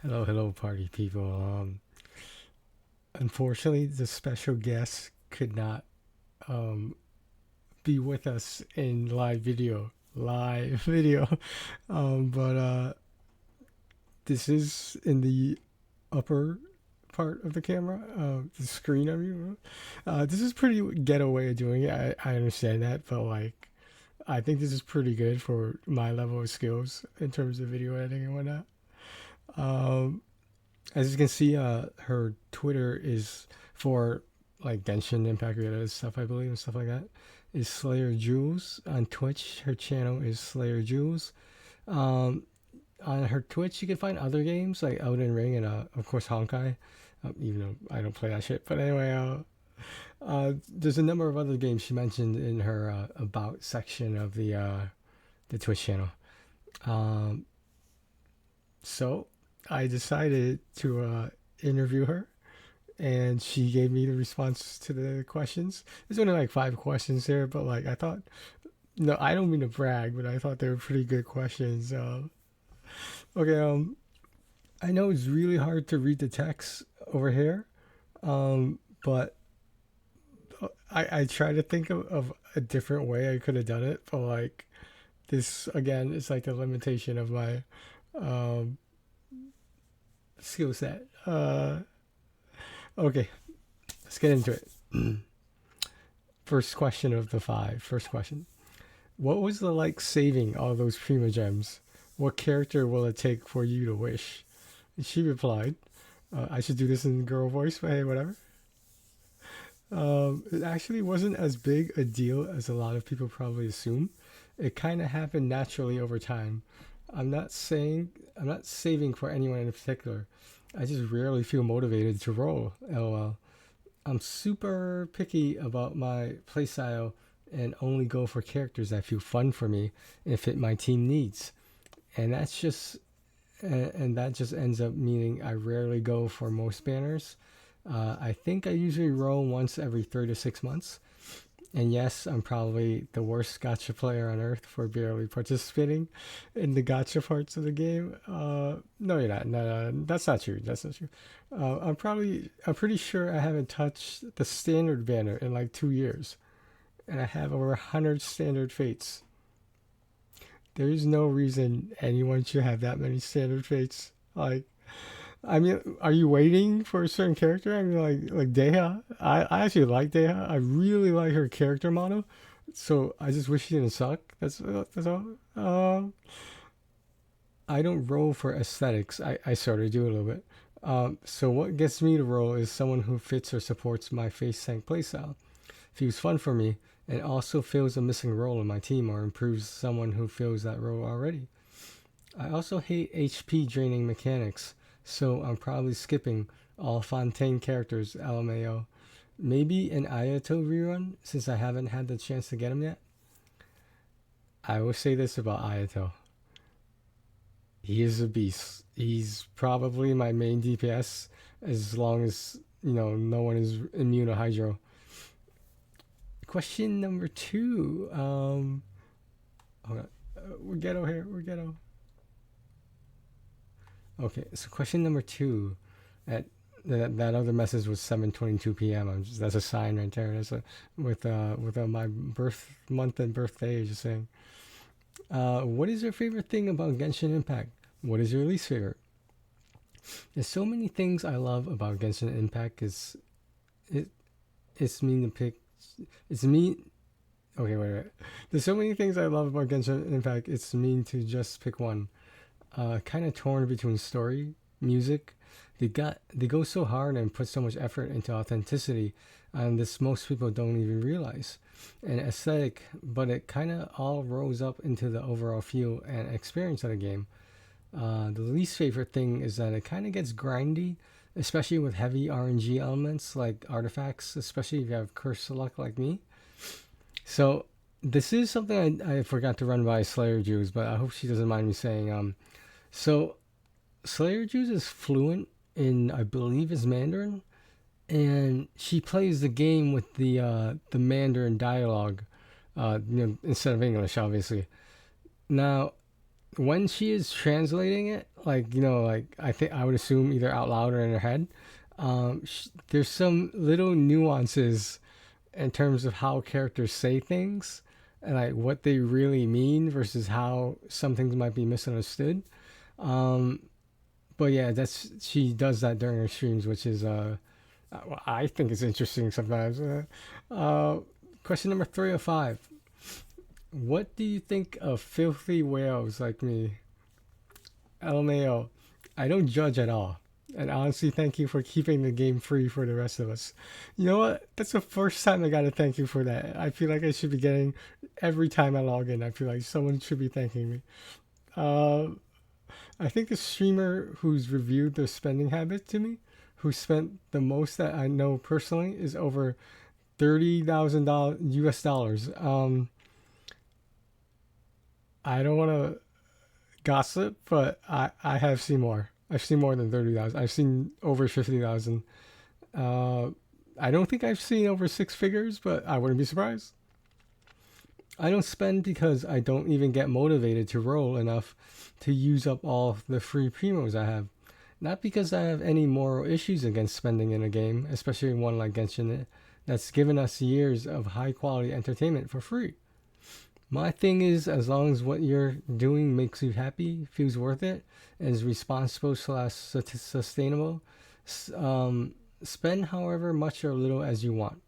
Hello, party people. Unfortunately, the special guest could not um be with us in live video. Live video. But this is in the upper part of the camera, the screen. I mean, this is pretty ghetto way of doing it. I understand that, but like, I think this is pretty good for my level of skills in terms of video editing and whatnot. Um, As you can see, her Twitter is for like Genshin Impact related stuff, I believe, and stuff like that. Is slayerjewels on Twitch? Her channel is slayerjewels. Um, on her Twitch, you can find other games like Elden Ring and of course Honkai. Even though I don't play that shit, but anyway, there's a number of other games she mentioned in her about section of the Twitch channel. Um, so I decided to interview her, and she gave me the response to the questions. There's only like 5 questions there, but like I thought, no, I don't mean to brag, but I thought they were pretty good questions. Okay, I know it's really hard to read the text over here, but I try to think of a different way I could have done it, but like this again, it's like the limitation of my um, skill set. Okay, let's get into it. First question of the 5. First question. What was the like saving all those Prima Gems? What character will it take for you to wish? And she replied, I should do this in girl voice, but hey, whatever. It actually wasn't as big a deal as a lot of people probably assume. It kind of happened naturally over time. I'm not saving for anyone in particular. I just rarely feel motivated to roll. LOL. I'm super picky about my playstyle and only go for characters that feel fun for me and fit my team needs. And that's just and that just ends up meaning I rarely go for most banners. I think I usually roll once every 3 to 6 months. And yes, I'm probably the worst gotcha player on earth for barely participating in the gotcha parts of the game. No, you're not. No, that's not true. That's not true. I'm pretty sure I haven't touched the standard banner in like 2 years, and I have over 100 standard fates. There's no reason anyone should have that many standard fates. Like, I mean, are you waiting for a certain character? I mean, like Deha. I actually like Deha. I really like her character model. So I just wish she didn't suck. That's all. I don't roll for aesthetics. I sort of do a little bit. So what gets me to roll is someone who fits or supports my face tank playstyle, feels fun for me, and also fills a missing role in my team or improves someone who fills that role already. I also hate HP draining mechanics, so I'm probably skipping all Fontaine characters, LMAO. Maybe an Ayato rerun, since I haven't had the chance to get him yet. I will say this about Ayato. He is a beast. He's probably my main DPS as long as, no one is immune to Hydro. Question number 2. Hold on. We're ghetto here. We're ghetto. Okay, so question number 2. At that other message was 7:22 p.m. That's a sign right there. That's with my birth month and birthday. Just saying. What is your favorite thing about Genshin Impact? What is your least favorite? There's so many things I love about Genshin Impact. It it's mean to pick. It's mean. Okay, wait. There's so many things I love about Genshin Impact. It's mean to just pick one. Kind of torn between story, music. They go so hard and put so much effort into authenticity, and this most people don't even realize. And aesthetic, but it kind of all rolls up into the overall feel and experience of the game. The least favorite thing is that it kind of gets grindy, especially with heavy RNG elements like artifacts, especially if you have cursed luck like me. So this is something I forgot to run by Slayer Jews, but I hope she doesn't mind me saying. So Slayer Jews is fluent in, I believe, is Mandarin, and she plays the game with the Mandarin dialogue, instead of English, obviously. Now, when she is translating it, like like I think I would assume either out loud or in her head, there's some little nuances in terms of how characters say things and like what they really mean versus how some things might be misunderstood. Um, but yeah, that's she does that during her streams, which is I think it's interesting sometimes. Uh, question number 305. What do you think of filthy whales like me? LMAO. I don't judge at all. And honestly, thank you for keeping the game free for the rest of us. You know what? That's the first time I got to thank you for that. I feel like I should be getting every time I log in. I feel like someone should be thanking me. Uh, I think the streamer who's reviewed their spending habit to me, who spent the most that I know personally, is over $30,000 US. I don't want to gossip, but I have seen more. I've seen more than 30,000. I've seen over 50,000. Uh, I don't think I've seen over six figures, but I wouldn't be surprised. I don't spend because I don't even get motivated to roll enough to use up all the free primos I have. Not because I have any moral issues against spending in a game, especially one like Genshin that's given us years of high quality entertainment for free. My thing is, as long as what you're doing makes you happy, feels worth it, and is responsible slash sustainable, spend however much or little as you want.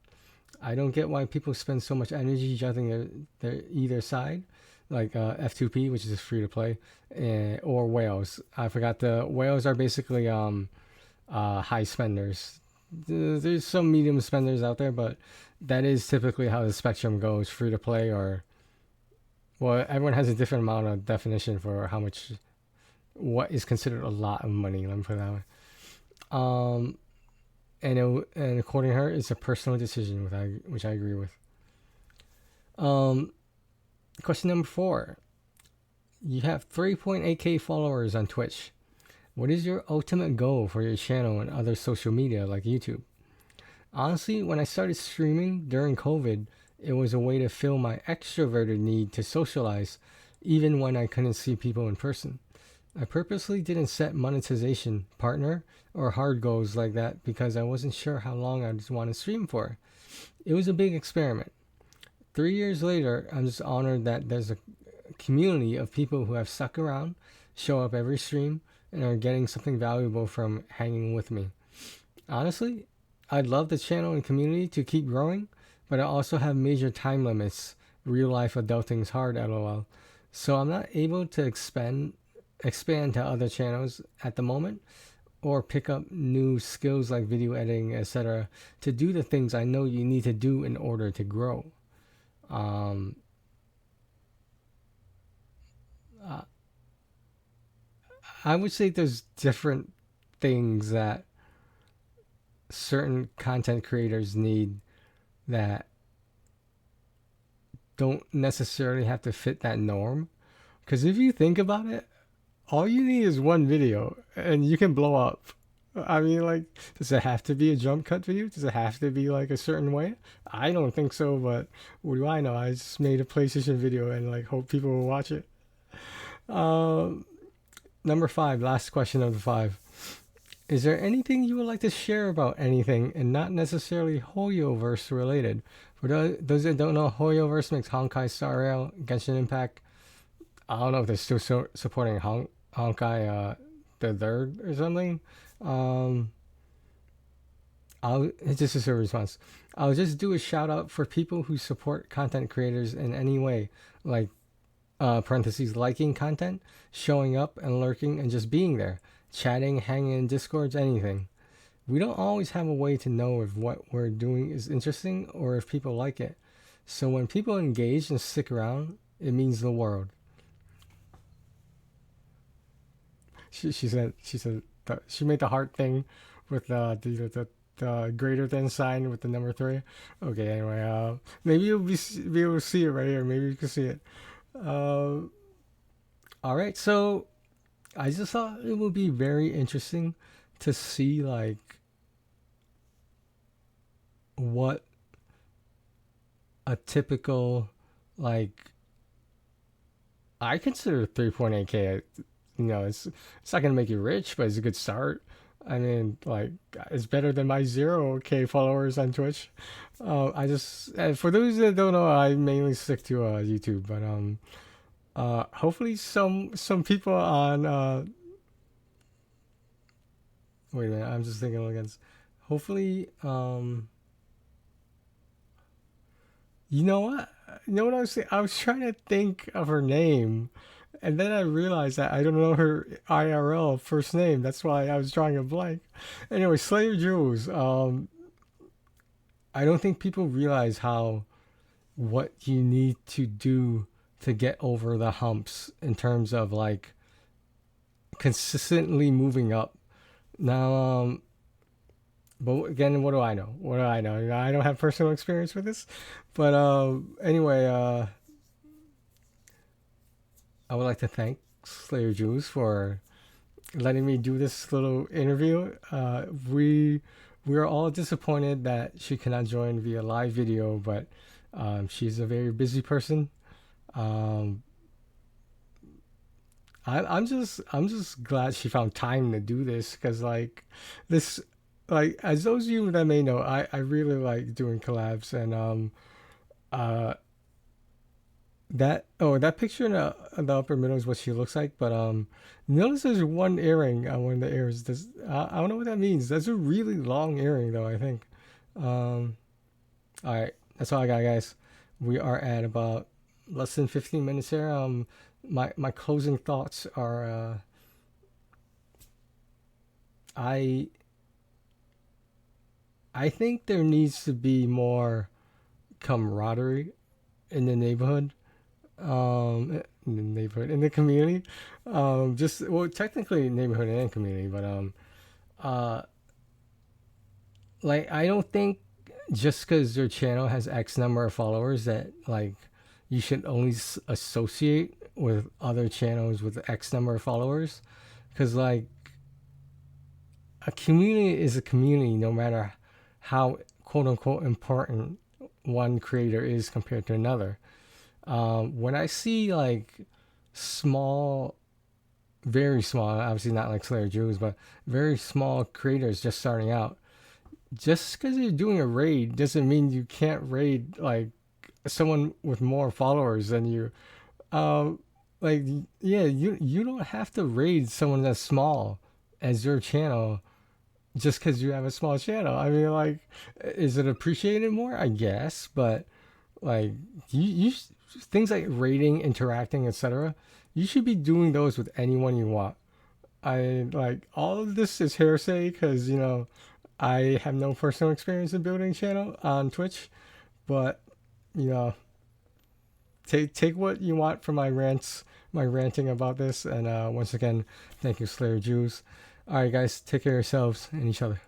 I don't get why people spend so much energy judging their either side, like F2P, which is free to play, or whales. I forgot the whales are basically high spenders. There's some medium spenders out there, but that is typically how the spectrum goes: free to play or well, everyone has a different amount of definition for how much, what is considered a lot of money. Let me put it that way. Um, and according to her, it's a personal decision, which I agree with. Um, question number 4. You have 3.8k followers on Twitch. What is your ultimate goal for your channel and other social media like YouTube? Honestly, when I started streaming during COVID, it was a way to fill my extroverted need to socialize, even when I couldn't see people in person. I purposely didn't set monetization, partner, or hard goals like that because I wasn't sure how long I'd want to stream for. It was a big experiment. 3 years later, I'm just honored that there's a community of people who have stuck around, show up every stream, and are getting something valuable from hanging with me. Honestly, I'd love the channel and community to keep growing, but I also have major time limits. Real life adulting's hard, lol. So I'm not able to expand to other channels at the moment or pick up new skills like video editing, etc. to do the things I know you need to do in order to grow. Um, uh, I would say there's different things that certain content creators need that don't necessarily have to fit that norm. Because if you think about it, all you need is one video and you can blow up. I mean, like, does it have to be a jump cut video? Does it have to be like a certain way? I don't think so, but what do I know? I just made a PlayStation video and like hope people will watch it. Um, Number 5, last question of the 5. Is there anything you would like to share about anything and not necessarily Hoyoverse related? For those that don't know, Hoyoverse makes Honkai Star Rail, Genshin Impact. I don't know if they're still supporting Honkai the third or something. Um, this is a response. I'll just do a shout out for people who support content creators in any way, like parentheses liking content, showing up and lurking and just being there, chatting, hanging in discords, anything. We don't always have a way to know if what we're doing is interesting or if people like it. So when people engage and stick around, it means the world. She said she made the heart thing with the greater than sign with the number 3. Okay, anyway, maybe you'll be able to see it right here. Maybe you can see it. Uh, all right, so I just thought it would be very interesting to see like what a typical like I consider 3.8k. It's not gonna make you rich, but it's a good start. I mean, like, it's better than my 0k followers on Twitch. I just For those that don't know, I mainly stick to YouTube, but hopefully some people on wait a minute, I'm just thinking against. Hopefully, you know what? You know what I was saying? I was trying to think of her name, and then I realized that I don't know her IRL first name. That's why I was drawing a blank. Anyway, Slayer Jewels. I don't think people realize how what you need to do to get over the humps in terms of like consistently moving up. Now, but again, what do I know? What do I know? I don't have personal experience with this, but anyway, I would like to thank Slayer Juice for letting me do this little interview. We are all disappointed that she cannot join via live video, but she's a very busy person. Um, I'm just glad she found time to do this because this as those of you that may know, I really like doing collabs and uh that picture in the upper middle is what she looks like, but notice there's one earring on one of the ears. I don't know what that means. That's a really long earring though, I think. Um all right, that's all I got, guys. We are at about less than 15 minutes here. My closing thoughts are I I think there needs to be more camaraderie in the neighborhood, in the neighborhood, in the community. Just well, technically neighborhood and community, but uh, like I don't think just because your channel has X number of followers that like you should only associate with other channels with X number of followers, because like a community is a community no matter how quote unquote important one creator is compared to another. When I see like small, very small, obviously not like Slayer Jews, but very small creators just starting out, just because you're doing a raid doesn't mean you can't raid like someone with more followers than you. Um, like yeah, you don't have to raid someone that's small as your channel just because you have a small channel. I mean, like, is it appreciated more? I guess, but like, you things like rating, interacting, etc. You should be doing those with anyone you want. I like all of this is hearsay because I have no personal experience in building a channel on Twitch, but you know, take what you want from my rants, my ranting about this, and once again, thank you, Slayer Jews. All right, guys, take care of yourselves and each other.